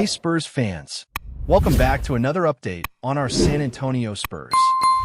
Hey Spurs fans, welcome back to another update on our San Antonio Spurs.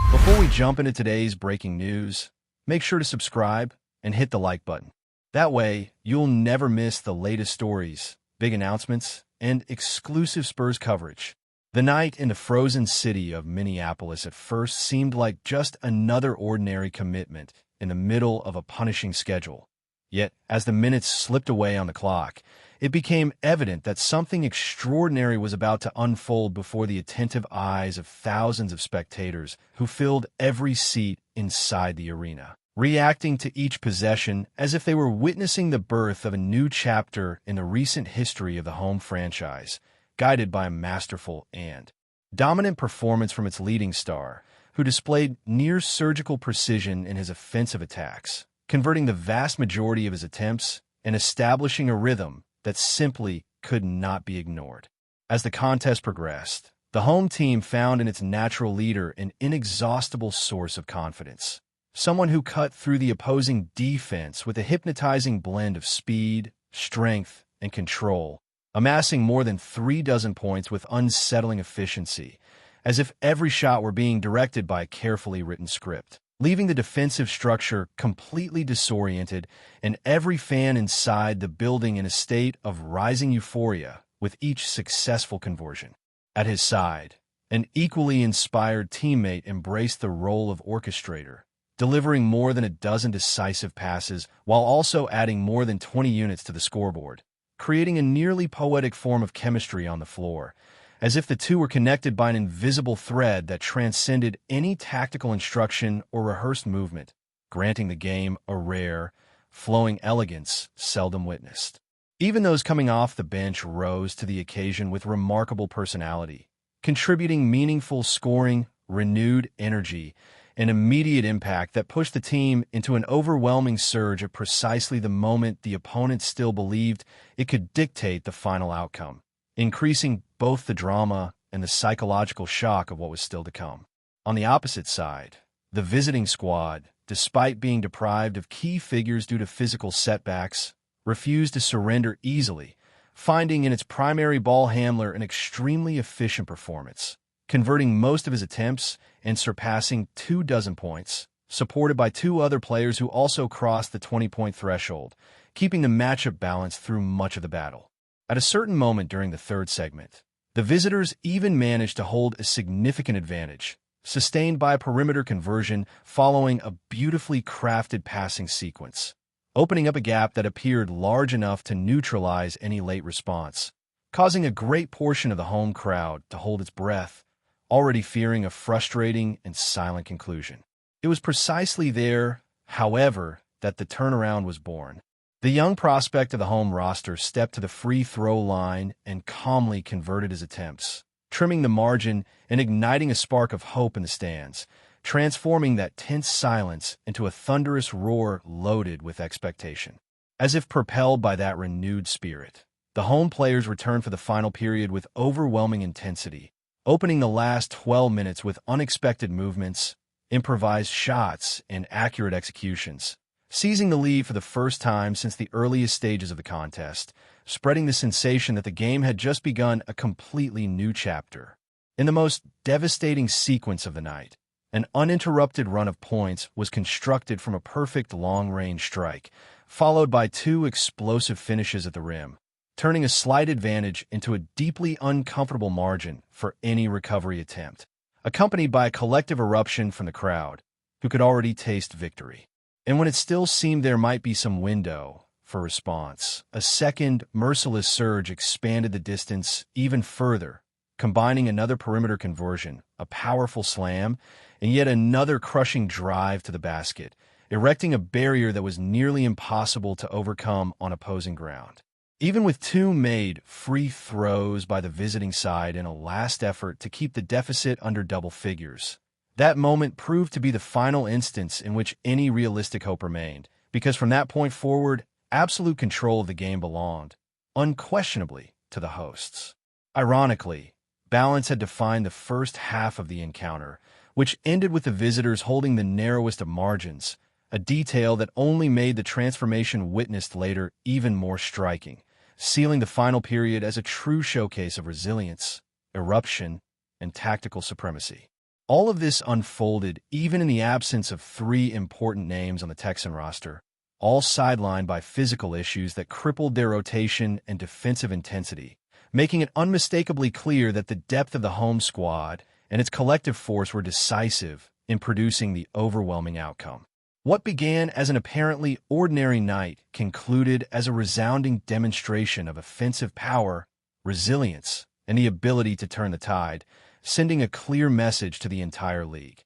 Before we jump into today's breaking news, make sure to subscribe and hit the like button. That way, you'll never miss the latest stories, big announcements, and exclusive Spurs coverage. The night in the frozen city of Minneapolis at first seemed like just another ordinary commitment in the middle of a punishing schedule. Yet, as the minutes slipped away on the clock, it became evident that something extraordinary was about to unfold before the attentive eyes of thousands of spectators who filled every seat inside the arena, reacting to each possession as if they were witnessing the birth of a new chapter in the recent history of the home franchise, guided by a masterful and dominant performance from its leading star, who displayed near-surgical precision in his offensive attacks, converting the vast majority of his attempts and establishing a rhythm that simply could not be ignored. As the contest progressed, the home team found in its natural leader an inexhaustible source of confidence, someone who cut through the opposing defense with a hypnotizing blend of speed, strength, and control, amassing more than 36 points with unsettling efficiency, as if every shot were being directed by a carefully written script, leaving the defensive structure completely disoriented and every fan inside the building in a state of rising euphoria with each successful conversion. At his side, an equally inspired teammate embraced the role of orchestrator, delivering more than a dozen decisive passes while also adding more than 20 units to the scoreboard, creating a nearly poetic form of chemistry on the floor, as if the two were connected by an invisible thread that transcended any tactical instruction or rehearsed movement, granting the game a rare, flowing elegance seldom witnessed. Even those coming off the bench rose to the occasion with remarkable personality, contributing meaningful scoring, renewed energy, and immediate impact that pushed the team into an overwhelming surge at precisely the moment the opponent still believed it could dictate the final outcome, increasing both the drama and the psychological shock of what was still to come. On the opposite side, the visiting squad, despite being deprived of key figures due to physical setbacks, refused to surrender easily, finding in its primary ball handler an extremely efficient performance, converting most of his attempts and surpassing 24 points, supported by two other players who also crossed the 20-point threshold, keeping the matchup balanced through much of the battle. At a certain moment during the third segment, the visitors even managed to hold a significant advantage, sustained by a perimeter conversion following a beautifully crafted passing sequence, opening up a gap that appeared large enough to neutralize any late response, causing a great portion of the home crowd to hold its breath, already fearing a frustrating and silent conclusion. It was precisely there, however, that the turnaround was born. The young prospect of the home roster stepped to the free throw line and calmly converted his attempts, trimming the margin and igniting a spark of hope in the stands, transforming that tense silence into a thunderous roar loaded with expectation. As if propelled by that renewed spirit, the home players returned for the final period with overwhelming intensity, opening the last 12 minutes with unexpected movements, improvised shots, and accurate executions, seizing the lead for the first time since the earliest stages of the contest, spreading the sensation that the game had just begun a completely new chapter. In the most devastating sequence of the night, an uninterrupted run of points was constructed from a perfect long-range strike, followed by two explosive finishes at the rim, turning a slight advantage into a deeply uncomfortable margin for any recovery attempt, accompanied by a collective eruption from the crowd, who could already taste victory. And when it still seemed there might be some window for response, a second, merciless surge expanded the distance even further, combining another perimeter conversion, a powerful slam, and yet another crushing drive to the basket, erecting a barrier that was nearly impossible to overcome on opposing ground. Even with two made free throws by the visiting side in a last effort to keep the deficit under double figures, that moment proved to be the final instance in which any realistic hope remained, because from that point forward, absolute control of the game belonged, unquestionably, to the hosts. Ironically, balance had defined the first half of the encounter, which ended with the visitors holding the narrowest of margins, a detail that only made the transformation witnessed later even more striking, sealing the final period as a true showcase of resilience, eruption, and tactical supremacy. All of this unfolded even in the absence of three important names on the Texan roster, all sidelined by physical issues that crippled their rotation and defensive intensity, making it unmistakably clear that the depth of the home squad and its collective force were decisive in producing the overwhelming outcome. What began as an apparently ordinary night concluded as a resounding demonstration of offensive power, resilience, and the ability to turn the tide, sending a clear message to the entire league.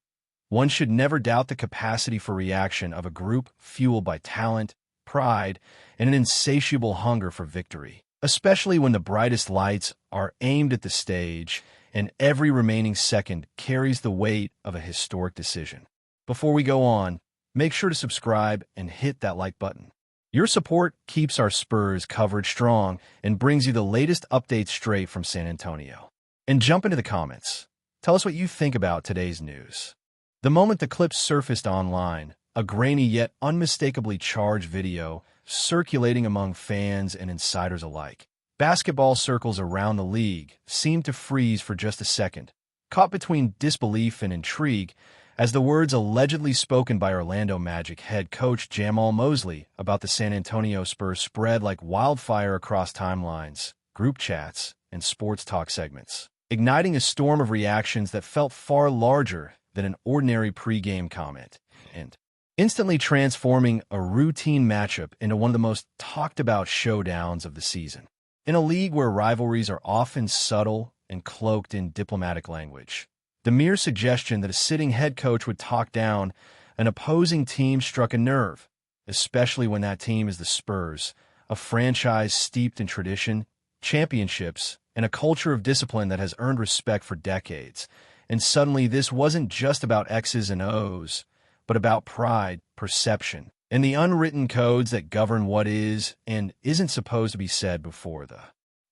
One should never doubt the capacity for reaction of a group fueled by talent, pride, and an insatiable hunger for victory, especially when the brightest lights are aimed at the stage and every remaining second carries the weight of a historic decision. Before we go on, make sure to subscribe and hit that like button. Your support keeps our Spurs coverage strong and brings you the latest updates straight from San Antonio. And jump into the comments. Tell us what you think about today's news. The moment the clip surfaced online, a grainy yet unmistakably charged video circulating among fans and insiders alike. Basketball circles around the league seemed to freeze for just a second, caught between disbelief and intrigue as the words allegedly spoken by Orlando Magic head coach Jamal Mosley about the San Antonio Spurs spread like wildfire across timelines, group chats, and sports talk segments, igniting a storm of reactions that felt far larger than an ordinary pregame comment, and instantly transforming a routine matchup into one of the most talked-about showdowns of the season. In a league where rivalries are often subtle and cloaked in diplomatic language, the mere suggestion that a sitting head coach would talk down an opposing team struck a nerve, especially when that team is the Spurs, a franchise steeped in tradition, championships, and a culture of discipline that has earned respect for decades. And suddenly this wasn't just about X's and O's, but about pride, perception, and the unwritten codes that govern what is and isn't supposed to be said before the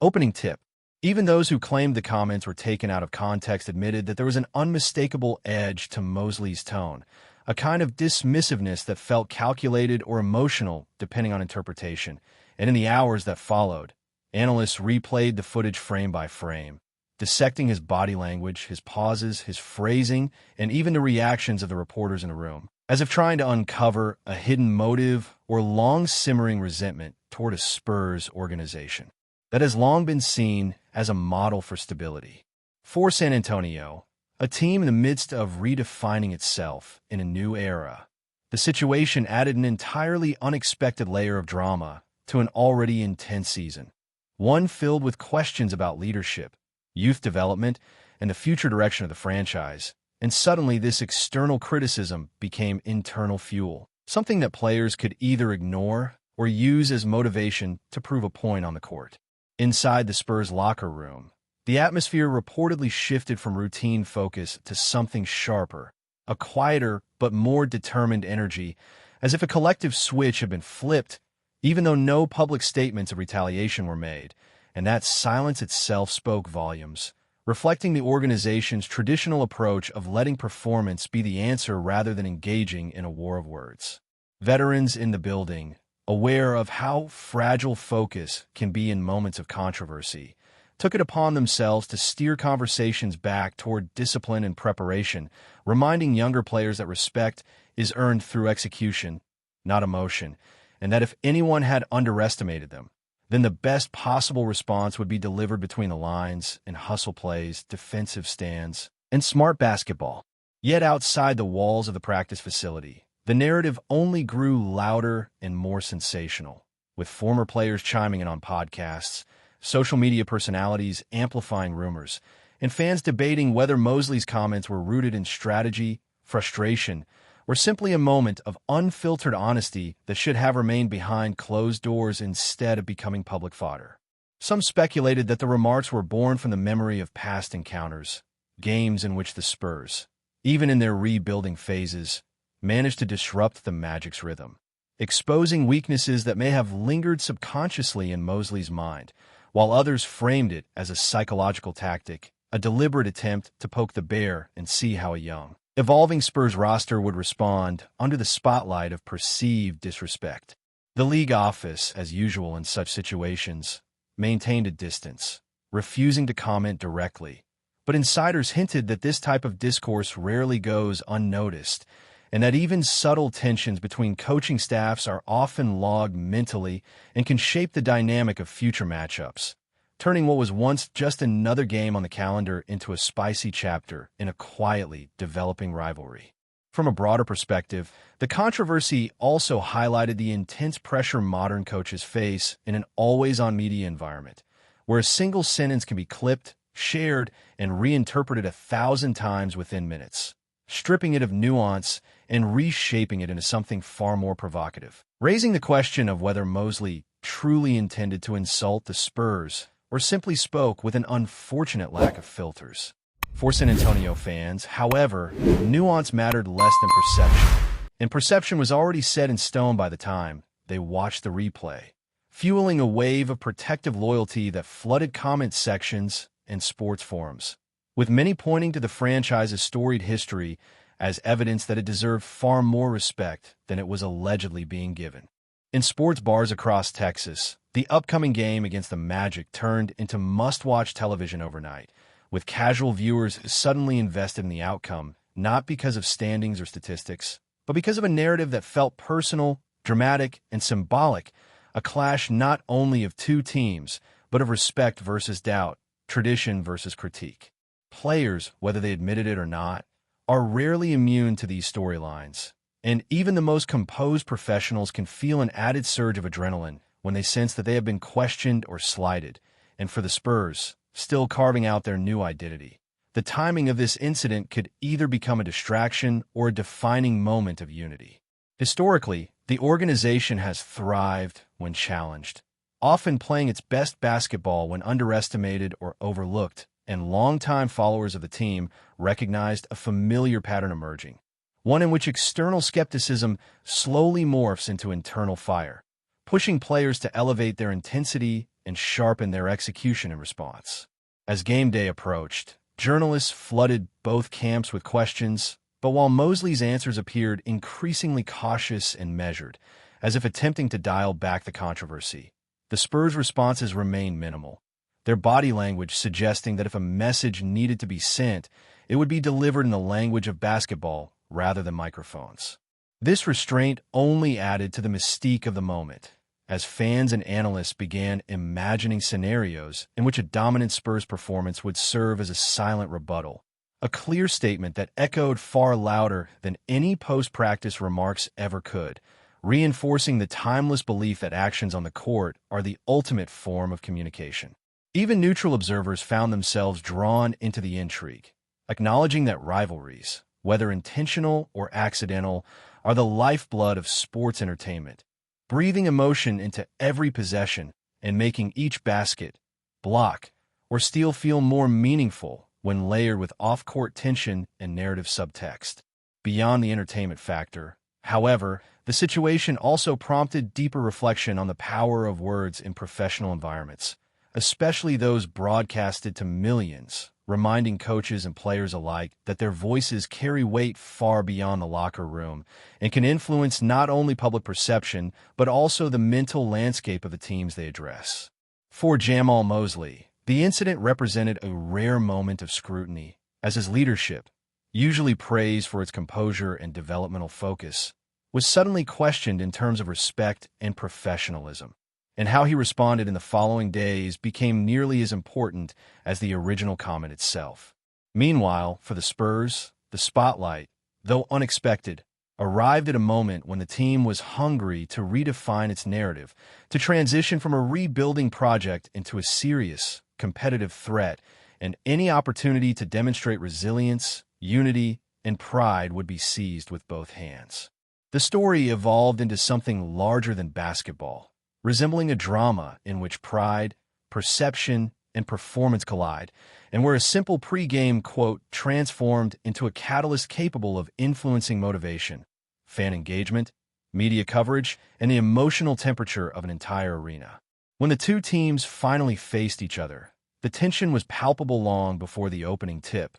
opening tip. Even those who claimed the comments were taken out of context admitted that there was an unmistakable edge to Mosley's tone, a kind of dismissiveness that felt calculated or emotional, depending on interpretation. And in the hours that followed, analysts replayed the footage frame by frame, dissecting his body language, his pauses, his phrasing, and even the reactions of the reporters in the room, as if trying to uncover a hidden motive or long-simmering resentment toward a Spurs organization that has long been seen as a model for stability. For San Antonio, a team in the midst of redefining itself in a new era, the situation added an entirely unexpected layer of drama to an already intense season, one filled with questions about leadership, youth development, and the future direction of the franchise. And suddenly this external criticism became internal fuel, something that players could either ignore or use as motivation to prove a point on the court. Inside the Spurs locker room, the atmosphere reportedly shifted from routine focus to something sharper, a quieter but more determined energy, as if a collective switch had been flipped, even though no public statements of retaliation were made, and that silence itself spoke volumes, reflecting the organization's traditional approach of letting performance be the answer rather than engaging in a war of words. Veterans in the building, aware of how fragile focus can be in moments of controversy, took it upon themselves to steer conversations back toward discipline and preparation, reminding younger players that respect is earned through execution, not emotion, and that if anyone had underestimated them, then the best possible response would be delivered between the lines in hustle plays, defensive stands, and smart basketball. Yet outside the walls of the practice facility, the narrative only grew louder and more sensational, with former players chiming in on podcasts, social media personalities amplifying rumors, and fans debating whether Mosley's comments were rooted in strategy, frustration, or simply a moment of unfiltered honesty that should have remained behind closed doors instead of becoming public fodder. Some speculated that the remarks were born from the memory of past encounters, games in which the Spurs, even in their rebuilding phases, managed to disrupt the Magic's rhythm, exposing weaknesses that may have lingered subconsciously in Mosley's mind, while others framed it as a psychological tactic, a deliberate attempt to poke the bear and see how a young, evolving Spurs roster would respond under the spotlight of perceived disrespect. The league office, as usual in such situations, maintained a distance, refusing to comment directly. But insiders hinted that this type of discourse rarely goes unnoticed, and that even subtle tensions between coaching staffs are often logged mentally and can shape the dynamic of future matchups, turning what was once just another game on the calendar into a spicy chapter in a quietly developing rivalry. From a broader perspective, the controversy also highlighted the intense pressure modern coaches face in an always-on media environment, where a single sentence can be clipped, shared, and reinterpreted 1,000 times within minutes, stripping it of nuance and reshaping it into something far more provocative, raising the question of whether Mosley truly intended to insult the Spurs or simply spoke with an unfortunate lack of filters. For San Antonio fans, however, nuance mattered less than perception, and perception was already set in stone by the time they watched the replay, fueling a wave of protective loyalty that flooded comment sections and sports forums, with many pointing to the franchise's storied history as evidence that it deserved far more respect than it was allegedly being given. In sports bars across Texas, the upcoming game against the Magic turned into must-watch television overnight, with casual viewers suddenly invested in the outcome, not because of standings or statistics, but because of a narrative that felt personal, dramatic, and symbolic, a clash not only of two teams, but of respect versus doubt, tradition versus critique. Players, whether they admitted it or not, are rarely immune to these storylines, and even the most composed professionals can feel an added surge of adrenaline when they sense that they have been questioned or slighted. And for the Spurs, still carving out their new identity, the timing of this incident could either become a distraction or a defining moment of unity. Historically, the organization has thrived when challenged, often playing its best basketball when underestimated or overlooked, and longtime followers of the team recognized a familiar pattern emerging, one in which external skepticism slowly morphs into internal fire, pushing players to elevate their intensity and sharpen their execution in response. As game day approached, journalists flooded both camps with questions, but while Mosley's answers appeared increasingly cautious and measured, as if attempting to dial back the controversy, the Spurs' responses remained minimal, their body language suggesting that if a message needed to be sent, it would be delivered in the language of basketball rather than microphones. This restraint only added to the mystique of the moment, as fans and analysts began imagining scenarios in which a dominant Spurs performance would serve as a silent rebuttal, a clear statement that echoed far louder than any post-practice remarks ever could, reinforcing the timeless belief that actions on the court are the ultimate form of communication. Even neutral observers found themselves drawn into the intrigue, acknowledging that rivalries, whether intentional or accidental, are the lifeblood of sports entertainment, breathing emotion into every possession and making each basket, block, or steal feel more meaningful when layered with off-court tension and narrative subtext. Beyond the entertainment factor, however, the situation also prompted deeper reflection on the power of words in professional environments, especially those broadcasted to millions, reminding coaches and players alike that their voices carry weight far beyond the locker room and can influence not only public perception, but also the mental landscape of the teams they address. For Jamal Mosley, the incident represented a rare moment of scrutiny, as his leadership, usually praised for its composure and developmental focus, was suddenly questioned in terms of respect and professionalism, and how he responded in the following days became nearly as important as the original comment itself. Meanwhile, for the Spurs, the spotlight, though unexpected, arrived at a moment when the team was hungry to redefine its narrative, to transition from a rebuilding project into a serious, competitive threat, and any opportunity to demonstrate resilience, unity, and pride would be seized with both hands. The story evolved into something larger than basketball, resembling a drama in which pride, perception, and performance collide, and where a simple pre-game quote transformed into a catalyst capable of influencing motivation, fan engagement, media coverage, and the emotional temperature of an entire arena. When the two teams finally faced each other, the tension was palpable long before the opening tip,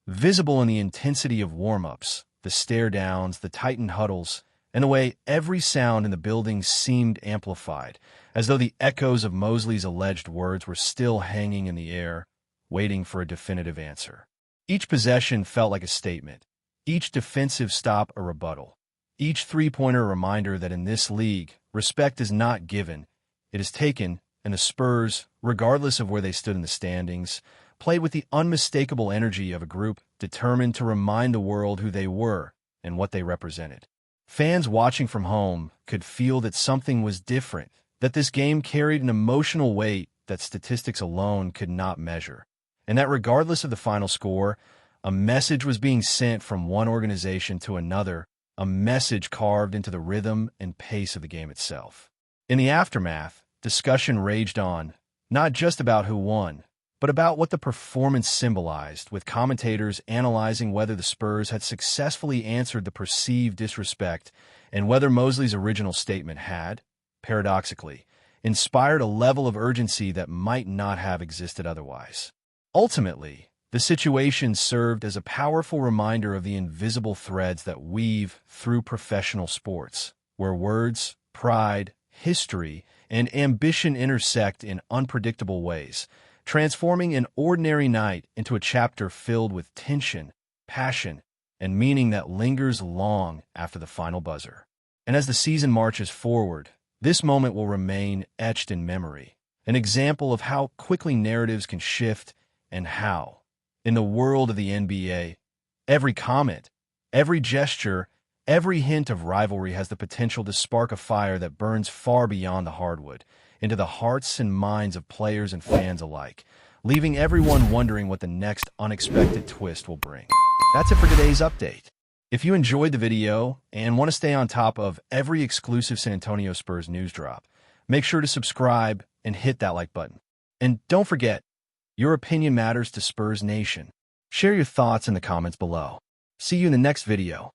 visible in the intensity of warm-ups, the stare-downs, the tightened huddles, and the way every sound in the building seemed amplified, as though the echoes of Mosley's alleged words were still hanging in the air, waiting for a definitive answer. Each possession felt like a statement, each defensive stop a rebuttal, each three-pointer a reminder that in this league, respect is not given, it is taken, and the Spurs, regardless of where they stood in the standings, played with the unmistakable energy of a group determined to remind the world who they were and what they represented. Fans watching from home could feel that something was different, that this game carried an emotional weight that statistics alone could not measure, and that regardless of the final score, a message was being sent from one organization to another, a message carved into the rhythm and pace of the game itself. In the aftermath, discussion raged on, not just about who won, but about what the performance symbolized, with commentators analyzing whether the Spurs had successfully answered the perceived disrespect and whether Mosley's original statement had, paradoxically, inspired a level of urgency that might not have existed otherwise. Ultimately, the situation served as a powerful reminder of the invisible threads that weave through professional sports, where words, pride, history, and ambition intersect in unpredictable ways, transforming an ordinary night into a chapter filled with tension, passion, and meaning that lingers long after the final buzzer. And as the season marches forward, this moment will remain etched in memory, an example of how quickly narratives can shift and how, in the world of the NBA, every comment, every gesture, every hint of rivalry has the potential to spark a fire that burns far beyond the hardwood, into the hearts and minds of players and fans alike, leaving everyone wondering what the next unexpected twist will bring. That's it for today's update. If you enjoyed the video and want to stay on top of every exclusive San Antonio Spurs news drop, make sure to subscribe and hit that like button. And don't forget, your opinion matters to Spurs Nation. Share your thoughts in the comments below. See you in the next video.